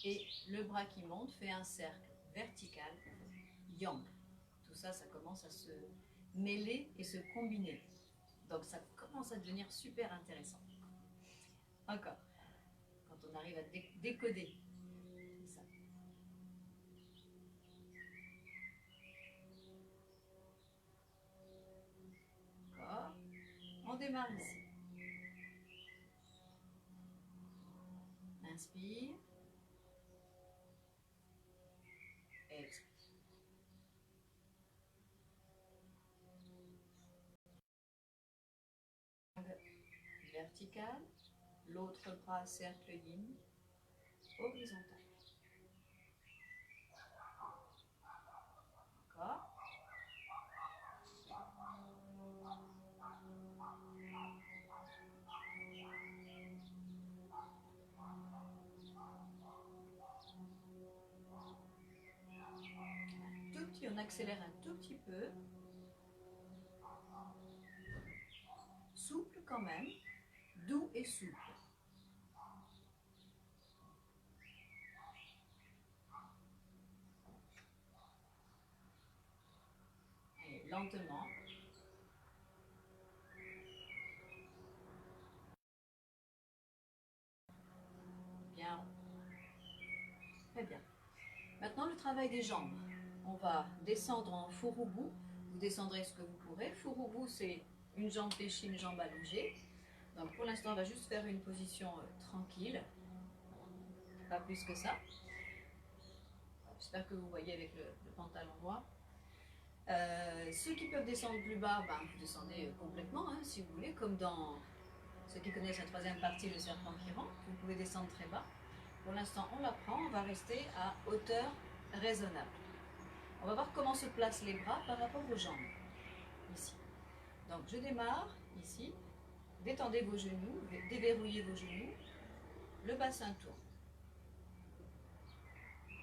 et le bras qui monte fait un cercle vertical, yang. Tout ça, ça commence à se mêler et se combiner. Donc ça commence à devenir super intéressant. Encore. Quand on arrive à décoder ça. Encore. On démarre ici. Inspire. Expire. Vertical. L'autre bras cercle yin. Horizontal. Encore. Tout petit, on accélère un tout petit peu. Souple quand même. Doux et souple. Et lentement. Bien. Très bien. Maintenant, le travail des jambes. On va descendre en furubu. Vous descendrez ce que vous pourrez. Furubu, c'est une jambe fléchie, une jambe allongée. Donc pour l'instant, on va juste faire une position tranquille. Pas plus que ça. J'espère que vous voyez avec le pantalon noir. Ceux qui peuvent descendre plus bas, ben, vous descendez complètement, hein, si vous voulez, comme dans ceux qui connaissent la troisième partie, le serpent qui rentre. Vous pouvez descendre très bas. Pour l'instant, on la prend, on va rester à hauteur raisonnable. On va voir comment se placent les bras par rapport aux jambes, ici. Donc je démarre, ici. Détendez vos genoux, déverrouillez vos genoux. Le bassin tourne.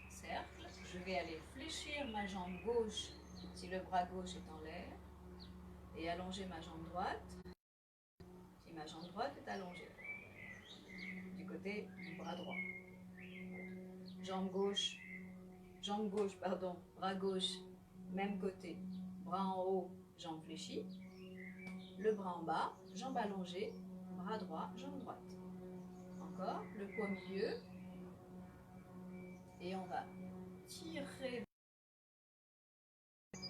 Cercle, je vais aller fléchir ma jambe gauche si le bras gauche est en l'air et allonger ma jambe droite si ma jambe droite est allongée du côté du bras droit. Jambe gauche, bras gauche, même côté, bras en haut, jambe fléchie, le bras en bas, jambe allongée, bras droit, jambe droite. Encore, le poids au milieu, et on va tirer. Ça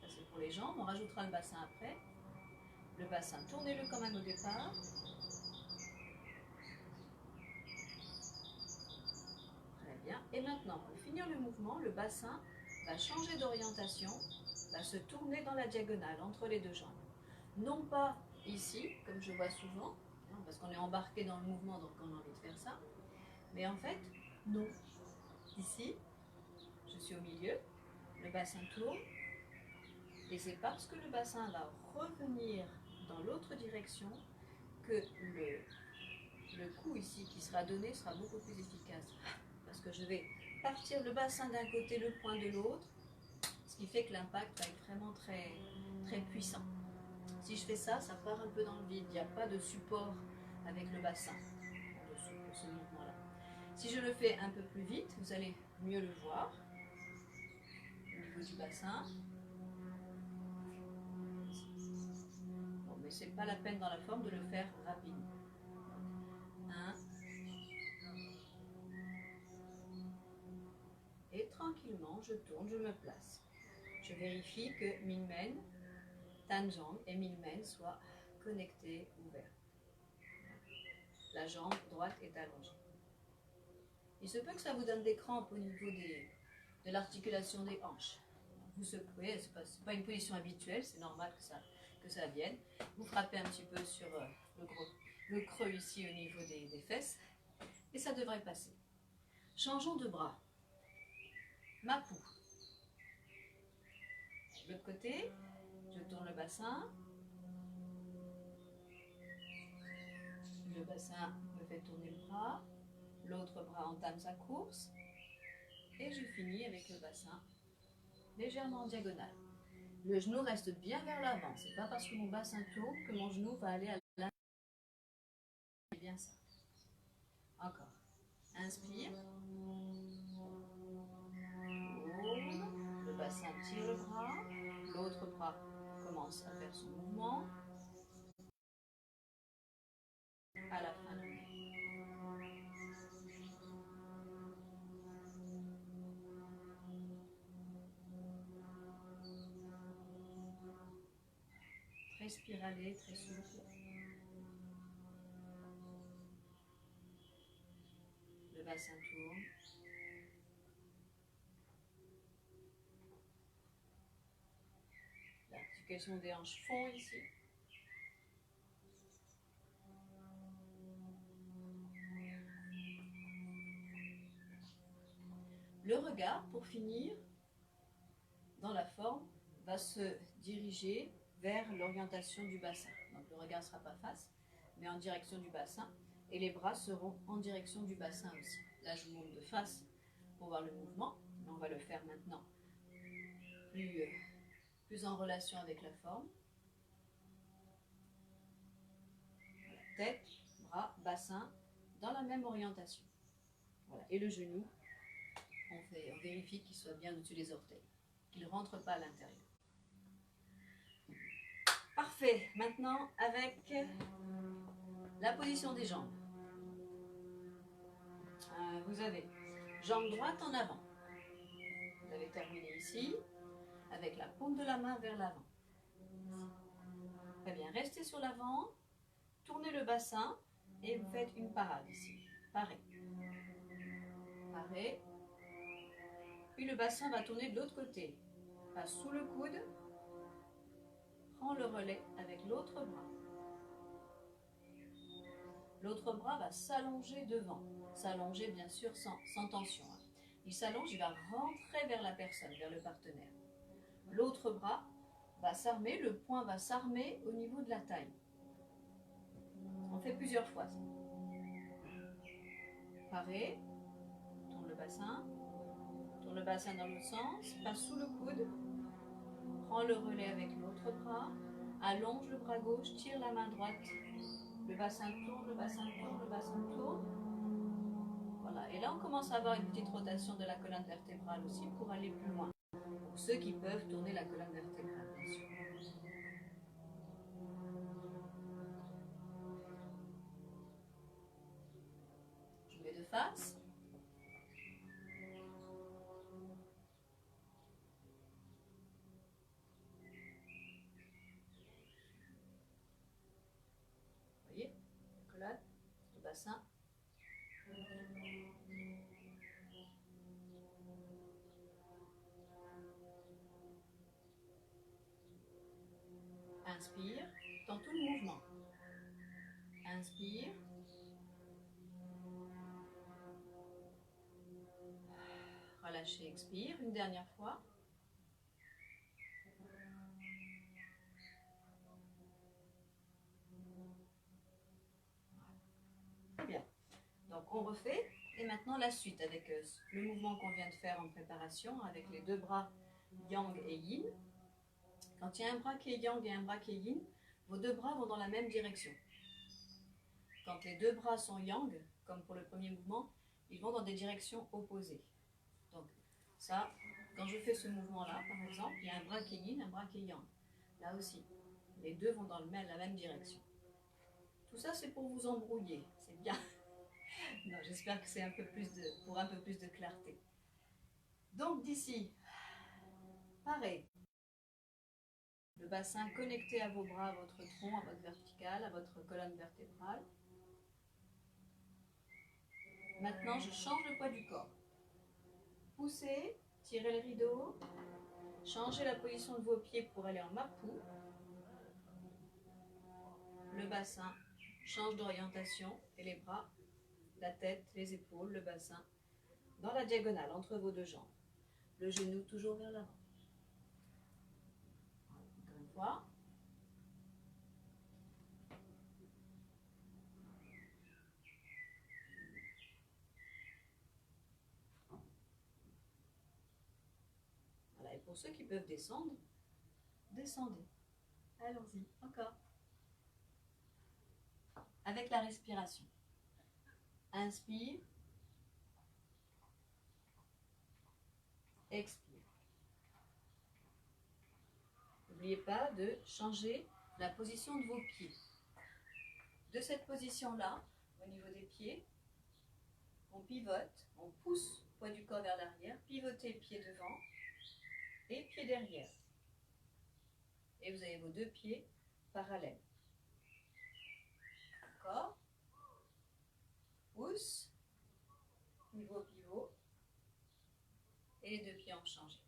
c'est pour les jambes, on rajoutera le bassin après. Le bassin, tournez-le quand même au départ. Très bien. Et maintenant, pour finir le mouvement, le bassin va changer d'orientation, va se tourner dans la diagonale entre les deux jambes. Non pas ici, comme je vois souvent, parce qu'on est embarqué dans le mouvement, donc on a envie de faire ça. Mais en fait, non. Ici, je suis au milieu, le bassin tourne, et c'est parce que le bassin va revenir dans l'autre direction que le coup ici qui sera donné sera beaucoup plus efficace. Parce que je vais partir le bassin d'un côté, le poing de l'autre, ce qui fait que l'impact va être vraiment très, très puissant. Si je fais ça, ça part un peu dans le vide, il n'y a pas de support avec le bassin en dessous pour ce mouvement-là. Si je le fais un peu plus vite, vous allez mieux le voir au niveau du bassin. Bon, mais c'est pas la peine dans la forme de le faire rapidement. 1. Et tranquillement, je tourne, je me place. Je vérifie que Minmen, Tanjong et Minmen soient connectés, ouverts. La jambe droite est allongée. Il se peut que ça vous donne des crampes au niveau de l'articulation des hanches. Vous secouez, ce n'est pas une position habituelle, c'est normal que ça vienne. Vous frappez un petit peu sur le creux ici au niveau des fesses et ça devrait passer. Changeons de bras. Mapu. De l'autre côté, je tourne le bassin. Le bassin me fait tourner le bras. L'autre bras entame sa course. Et je finis avec le bassin légèrement en diagonale. Le genou reste bien vers l'avant. C'est pas parce que mon bassin tourne que mon genou va aller à l'intérieur. C'est bien ça. Encore. Inspire. Le bassin tire le bras. L'autre bras commence à faire son mouvement. À la fin du nez. Très spiralé, très souple. Le bassin tourne. L'articulation des hanches fond ici. Le regard, pour finir, dans la forme, va se diriger vers l'orientation du bassin. Donc le regard ne sera pas face, mais en direction du bassin. Et les bras seront en direction du bassin aussi. Là, je vous montre de face pour voir le mouvement, mais on va le faire maintenant plus en relation avec la forme. Voilà, tête, bras, bassin, dans la même orientation. Voilà. Et le genou, on vérifie qu'il soit bien au-dessus des orteils, qu'il ne rentre pas à l'intérieur. Parfait. Maintenant, avec la position des jambes. Vous avez jambe droite en avant. Vous avez terminé ici, avec la paume de la main vers l'avant. Très bien. Restez sur l'avant, tournez le bassin et vous faites une parade ici. Paré. Paré. Puis le bassin va tourner de l'autre côté. Passe sous le coude. Prends le relais avec l'autre bras. L'autre bras va s'allonger devant. S'allonger bien sûr sans tension. Il s'allonge, il va rentrer vers la personne, vers le partenaire. L'autre bras va s'armer, le poing va s'armer au niveau de la taille. On fait plusieurs fois ça. Paré, tourne le bassin dans l'autre sens, passe sous le coude, prends le relais avec l'autre bras, allonge le bras gauche, tire la main droite, le bassin tourne, le bassin tourne, le bassin tourne. Voilà, et là on commence à avoir une petite rotation de la colonne vertébrale aussi pour aller plus loin. Pour ceux qui peuvent tourner la colonne vertébrale, bien sûr. Je mets de face. Vous voyez, la colonne, le bassin. Inspire, dans tout le mouvement. Inspire. relâchez, expire. Une dernière fois. Très bien. Donc on refait. Et maintenant la suite avec le mouvement qu'on vient de faire en préparation avec les deux bras yang et yin. Quand il y a un bras qui est yang et un bras qui est yin, vos deux bras vont dans la même direction. Quand les deux bras sont yang, comme pour le premier mouvement, ils vont dans des directions opposées. Donc ça, quand je fais ce mouvement-là, par exemple, il y a un bras qui est yin, un bras qui est yang. Là aussi, les deux vont dans la même direction. Tout ça, c'est pour vous embrouiller, c'est bien. J'espère que c'est pour un peu plus de clarté. Donc d'ici, pareil. Le bassin connecté à vos bras, à votre tronc, à votre verticale, à votre colonne vertébrale. Maintenant, je change le poids du corps. Poussez, tirez le rideau, changez la position de vos pieds pour aller en mapou. Le bassin change d'orientation et les bras, la tête, les épaules, le bassin dans la diagonale entre vos deux jambes. Le genou toujours vers l'avant. Encore une fois. Voilà, et pour ceux qui peuvent descendre, descendez. Allons-y, encore. Avec la respiration. Inspire. Expire. N'oubliez pas de changer la position de vos pieds. De cette position-là, au niveau des pieds, on pivote, on pousse le poids du corps vers l'arrière, pivotez pied devant et pied derrière. Et vous avez vos deux pieds parallèles. Encore. Pousse, niveau pivot, et les deux pieds ont changé.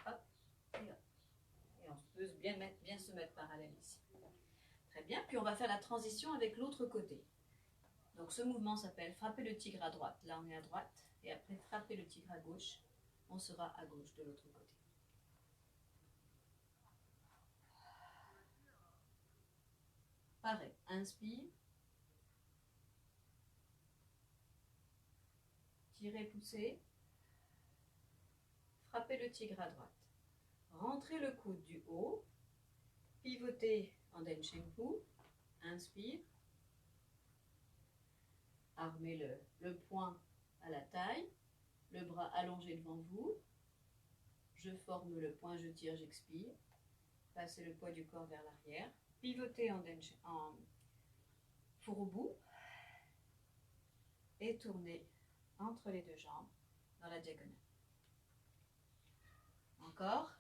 Hop, et hop. Et on peut bien se mettre parallèle ici. Très bien, puis on va faire la transition avec l'autre côté. Donc ce mouvement s'appelle frapper le tigre à droite. Là on est à droite, et après frapper le tigre à gauche, on sera à gauche de l'autre côté. Pareil, inspire. Tirez, poussez. Frappez le tigre à droite. Rentrez le coude du haut. Pivotez en Den Shen Pu. Inspire. Armez le poing à la taille. Le bras allongé devant vous. Je forme le poing, je tire, j'expire. Passez le poids du corps vers l'arrière. Pivotez en Furubu. Et tournez entre les deux jambes dans la diagonale. Encore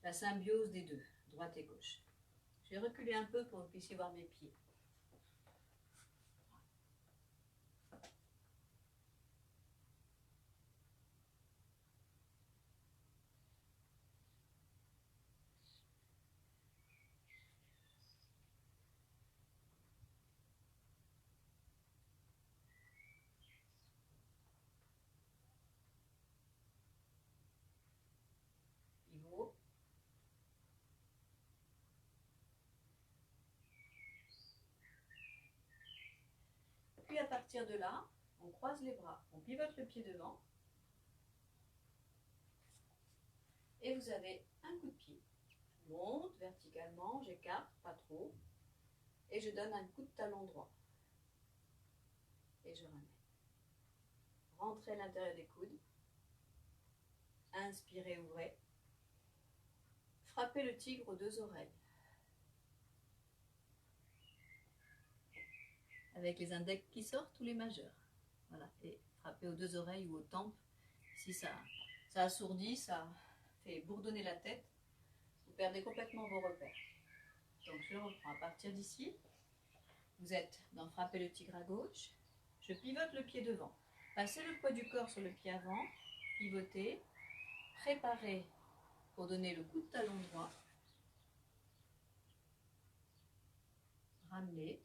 la symbiose des deux, droite et gauche. Je vais reculer un peu pour que vous puissiez voir mes pieds. Pivot. Puis à partir de là, on croise les bras, on pivote le pied devant. Et vous avez un coup de pied. Je monte verticalement, j'écarte, pas trop. Et je donne un coup de talon droit. Et je remets. Rentrez à l'intérieur des coudes. Inspirez, ouvrez. Frappez le tigre aux deux oreilles. Avec les index qui sortent ou les majeurs. Voilà. Et frappez aux deux oreilles ou aux tempes. Si ça assourdit, ça fait bourdonner la tête. Vous perdez complètement vos repères. Donc je reprends à partir d'ici. Vous êtes dans frapper le tigre à gauche. Je pivote le pied devant. Passez le poids du corps sur le pied avant. Pivotez. Préparez pour donner le coup de talon droit. Ramenez.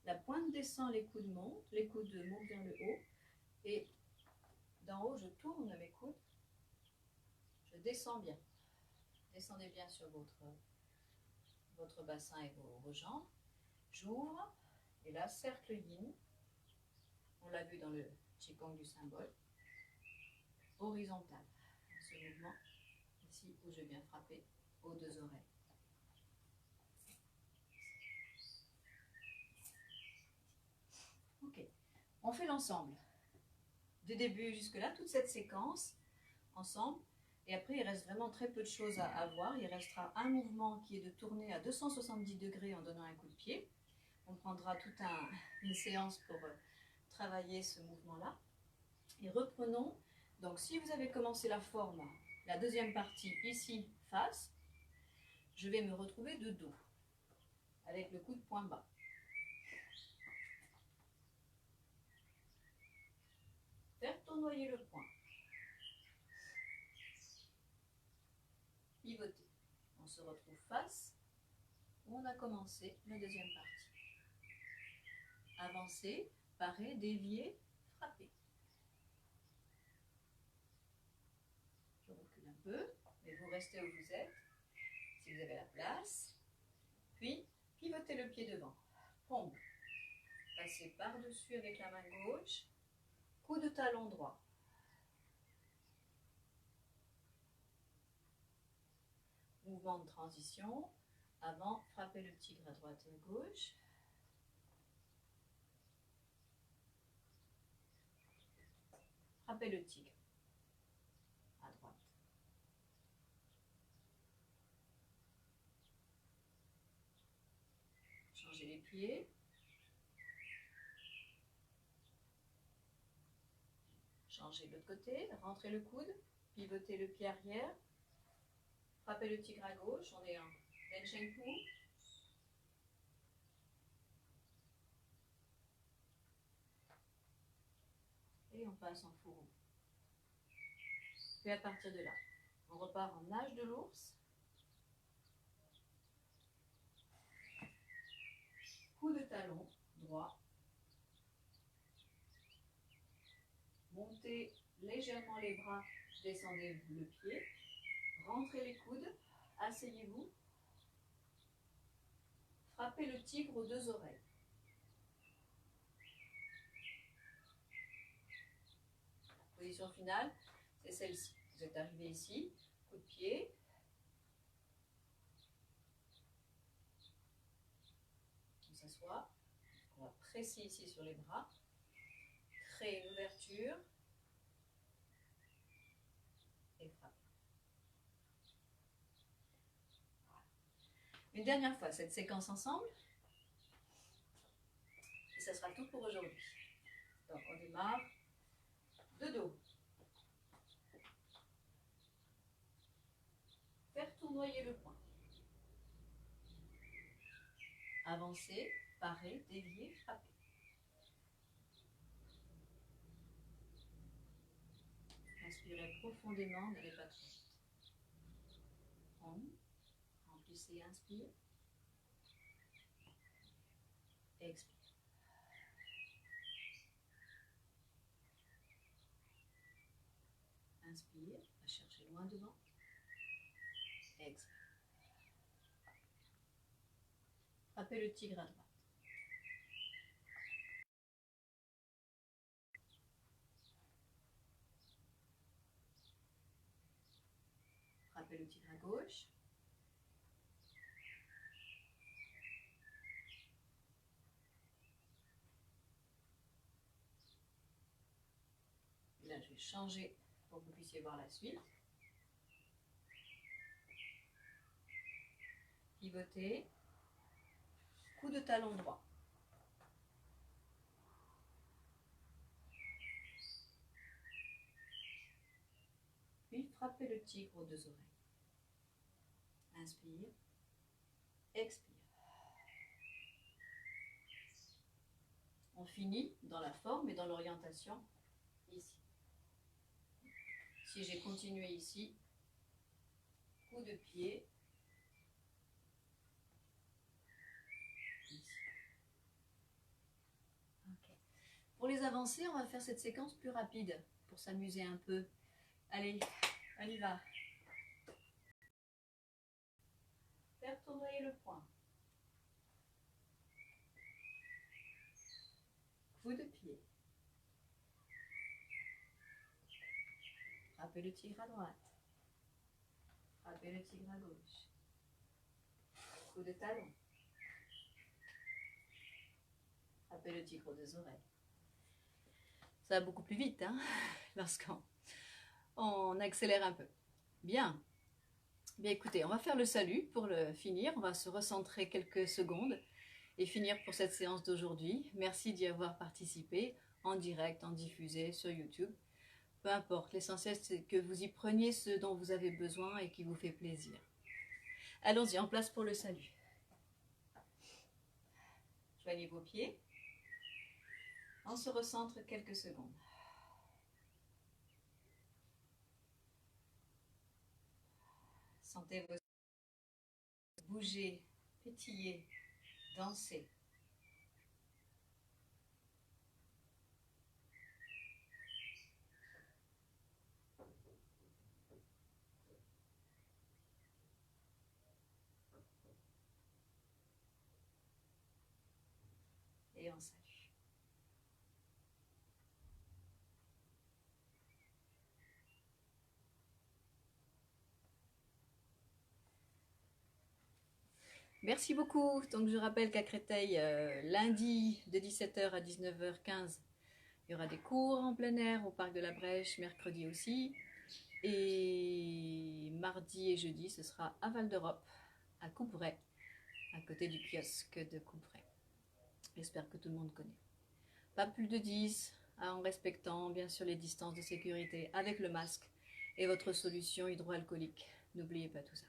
La pointe descend, les coudes montent vers le haut. Et D'en haut, je tourne mes coudes. Je descends bien. Descendez bien sur votre bassin et vos jambes. J'ouvre. Et là, cercle yin. On l'a vu dans le Qigong du symbole. Horizontal. Ce mouvement, ici où je viens frapper aux deux oreilles. Ok. On fait l'ensemble. Du début jusque là, toute cette séquence ensemble. Et après, il reste vraiment très peu de choses à voir. Il restera un mouvement qui est de tourner à 270 degrés en donnant un coup de pied. On prendra toute une séance pour travailler ce mouvement-là. Et reprenons. Donc, si vous avez commencé la forme, la deuxième partie ici, face, je vais me retrouver de dos, avec le coude point bas. Faire tournoyer le poing. Pivoter. On se retrouve face où on a commencé la deuxième partie. Avancer, parer, dévier, frapper. Je recule un peu, mais vous restez où vous êtes, si vous avez la place. Puis, pivotez le pied devant. Pompe. Passez par-dessus avec la main gauche. Coup de talon droit. Mouvement de transition. Avant, frappez le tigre à droite et à gauche. Frappez le tigre à droite. Changez les pieds. Changez de l'autre côté. Rentrez le coude. Pivotez le pied arrière. Frappez le tigre à gauche. On est en Den Shen Pu. Et on passe en fourreau. Puis à partir de là, on repart en nage de l'ours. Coup de talon droit. Montez légèrement les bras, descendez le pied. Rentrez les coudes, asseyez-vous. Frappez le tigre aux deux oreilles. Position finale, c'est celle-ci. Vous êtes arrivé ici, coup de pied. On s'assoit. On va presser ici sur les bras. Créer une ouverture. Et frapper. Une dernière fois, cette séquence ensemble. Et ça sera tout pour aujourd'hui. Donc on démarre de dos. Faire tournoyer le poing. Avancer, parer, dévier, frapper. Inspirez profondément, n'allez pas trop vite. Remplissez, inspire. Expire. Inspire, va chercher loin devant. Expire. Frappez le tigre à droite. Frappez le tigre à gauche. Et là, je vais changer pour que vous puissiez voir la suite. Pivoter. Coup de talon droit. Puis frappez le tigre aux deux oreilles. Inspire. Expire. On finit dans la forme et dans l'orientation ici. Si j'ai continué ici, coup de pied. Ici. Okay. Pour les avancées, on va faire cette séquence plus rapide pour s'amuser un peu. Allez, on y va. Faire tournoyer le poing. Coup de pied. Frappez le tigre à droite. Frappez le tigre à gauche. Coup de talon. Frappez le tigre aux deux oreilles. Ça va beaucoup plus vite, hein, lorsqu'on accélère un peu. Bien. Bien, écoutez, on va faire le salut pour le finir. On va se recentrer quelques secondes et finir pour cette séance d'aujourd'hui. Merci d'y avoir participé en direct, en diffusé sur YouTube. Peu importe, l'essentiel c'est que vous y preniez ce dont vous avez besoin et qui vous fait plaisir. Allons-y, en place pour le salut. Joignez vos pieds. On se recentre quelques secondes. Sentez vos bouger, pétiller, danser. Et on salue. Merci beaucoup. Donc je rappelle qu'à Créteil, lundi de 17h à 19h15, il y aura des cours en plein air au parc de la Brèche, mercredi aussi. Et mardi et jeudi, ce sera à Val d'Europe, à Coupvray, à côté du kiosque de Coupvray. J'espère que tout le monde connaît. Pas plus de 10, en respectant bien sûr les distances de sécurité, avec le masque et votre solution hydroalcoolique. N'oubliez pas tout ça.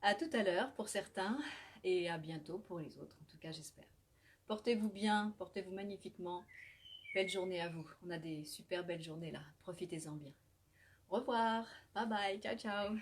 À tout à l'heure pour certains et à bientôt pour les autres, en tout cas j'espère. Portez-vous bien, portez-vous magnifiquement. Belle journée à vous. On a des super belles journées là. Profitez-en bien. Au revoir. Bye bye. Ciao ciao.